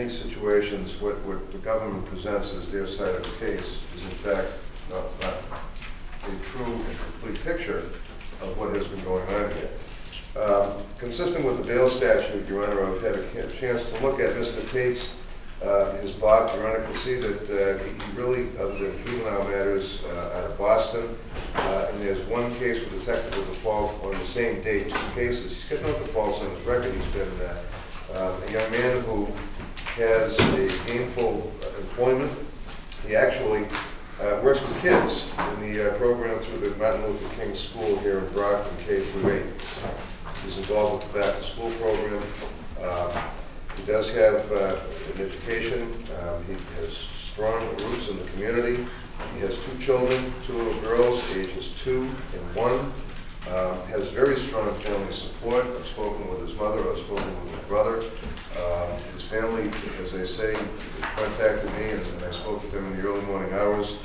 many situations, what the government presents as their side of the case is in fact not a true and complete picture of what has been going on here. Consistent with the bail statute, Your Honor, I've had a chance to look at Mr. Taitt's, his Bob. Your Honor, can see that he really, other than juvenile matters out of Boston, and there's one case with detectable default on the same date, 2 cases. He's got no defaults on his record. He's been a young man who has a gainful employment. He actually works with kids in the program through the Martin Luther King School here in Brockton, K-8. He's involved with the back to school program. He does have an education. He has strong roots in the community. He has 2 children, 2 little girls, ages 2 and 1. Has very strong family support. I've spoken with his mother. I've spoken with his brother. His family, as they say, contacted me, and I spoke with them in the early morning hours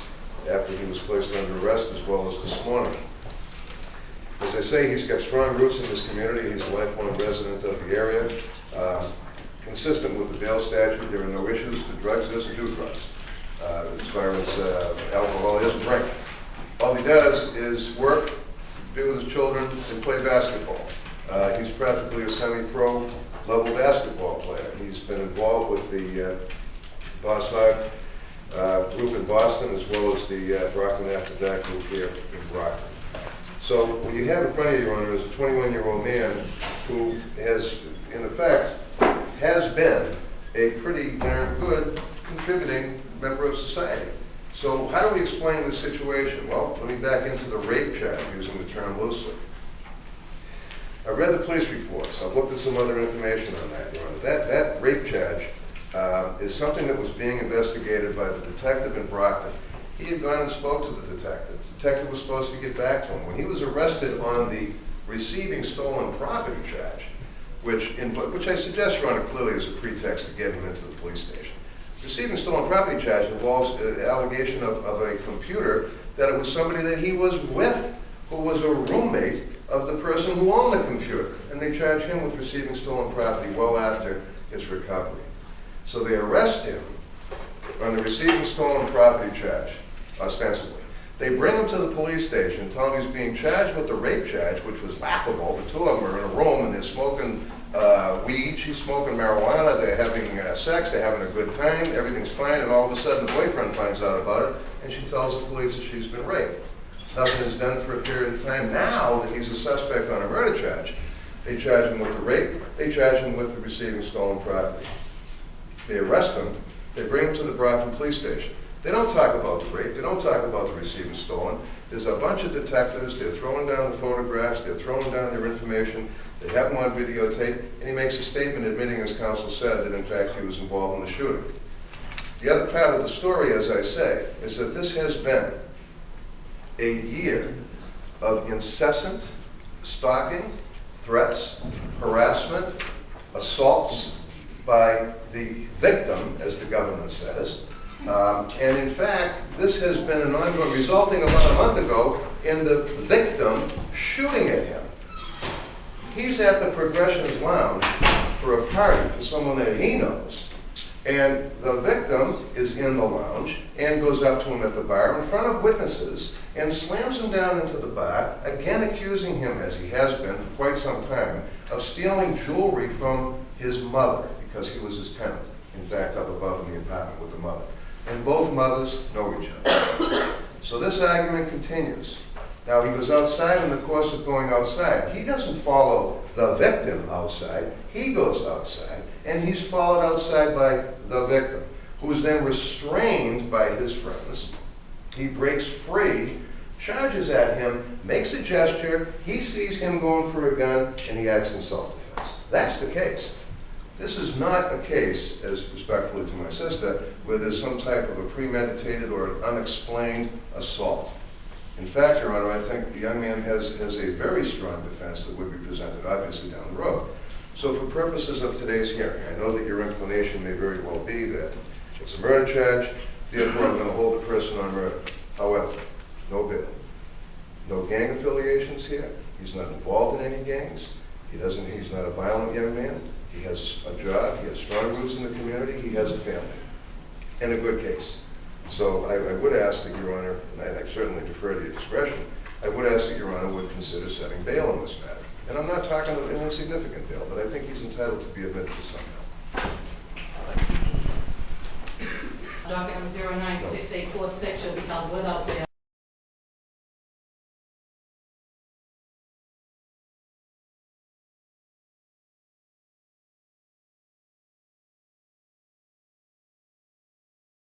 after he was placed under arrest, as well as this morning. As I say, he's got strong roots in this community. He's a lifelong resident of the area. Consistent with the bail statute, there are no issues. The drugs doesn't do drugs. As far as alcohol, he doesn't drink. All he does is work, be with his children, and play basketball. He's practically a semi-pro level basketball player. He's been involved with the Boss Hog group in Boston, as well as the Brockton After Dark group here in Brockton. So what you have in front of you, Your Honor, is a 21-year-old man who has, in effect, has been a pretty darn good contributing member of society. So how do we explain this situation? Well, let me back into the rape charge, using the term loosely. I read the police reports. I've looked at some other information on that, Your Honor. That rape charge is something that was being investigated by the detective in Brockton. He had gone and spoke to the detective. The detective was supposed to get back to him. When he was arrested on the receiving stolen property charge, which I suggest, Your Honor, clearly is a pretext to get him into the police station. Receiving stolen property charge involves an allegation of a computer that it was somebody that he was with who was a roommate of the person who owned the computer. And they charge him with receiving stolen property well after its recovery. So they arrest him on the receiving stolen property charge, ostensibly. They bring him to the police station, tell him he's being charged with the rape charge, which was laughable. The 2 of them are in a room and they're smoking weed, she's smoking marijuana, they're having sex, they're having a good time, everything's fine, and all of a sudden the boyfriend finds out about it, and she tells the police that she's been raped. Nothing is done for a period of time. Now that he's a suspect on a murder charge, they charge him with the rape, they charge him with the receiving stolen property. They arrest him, they bring him to the Brockton police station. They don't talk about the rape, they don't talk about the receiving stolen. There's a bunch of detectives, they're throwing down the photographs, they're throwing down their information, they have him on videotape, and he makes a statement admitting, as counsel said, that in fact he was involved in the shooting. The other part of the story, as I say, is that this has been a year of incessant stalking, threats, harassment, assaults by the victim, as the government says. And in fact, this has been an ongoing, resulting about a month ago in the victim shooting at him. He's at the Progressions Lounge for a party for someone that he knows. And the victim is in the lounge and goes up to him at the bar in front of witnesses and slams him down into the bar, again accusing him, as he has been for quite some time, of stealing jewelry from his mother, because he was his tenant, in fact, up above in the apartment with the mother. And both mothers know each other. So this argument continues. Now, he goes outside. In the course of going outside, he doesn't follow the victim outside. He goes outside, and he's followed outside by the victim, who is then restrained by his friends. He breaks free, charges at him, makes a gesture. He sees him going for a gun, and he acts in self-defense. That's the case. This is not a case, as respectfully to my sister, where there's some type of a premeditated or unexplained assault. In fact, Your Honor, I think the young man has a very strong defense that would be presented, obviously, down the road. So for purposes of today's hearing, I know that your inclination may very well be that it's a murder charge, therefore I'm going to hold the person on murder. However, no bail. No gang affiliations here. He's not involved in any gangs. He's not a violent young man. He has a job, he has strong roots in the community, he has a family, and a good case. So I would ask that Your Honor, and I certainly defer to your discretion, I would ask that Your Honor would consider setting bail on this matter. And I'm not talking of an insignificant bail, but I think he's entitled to be admitted to some bail. Docket number 096846 shall be held without bail.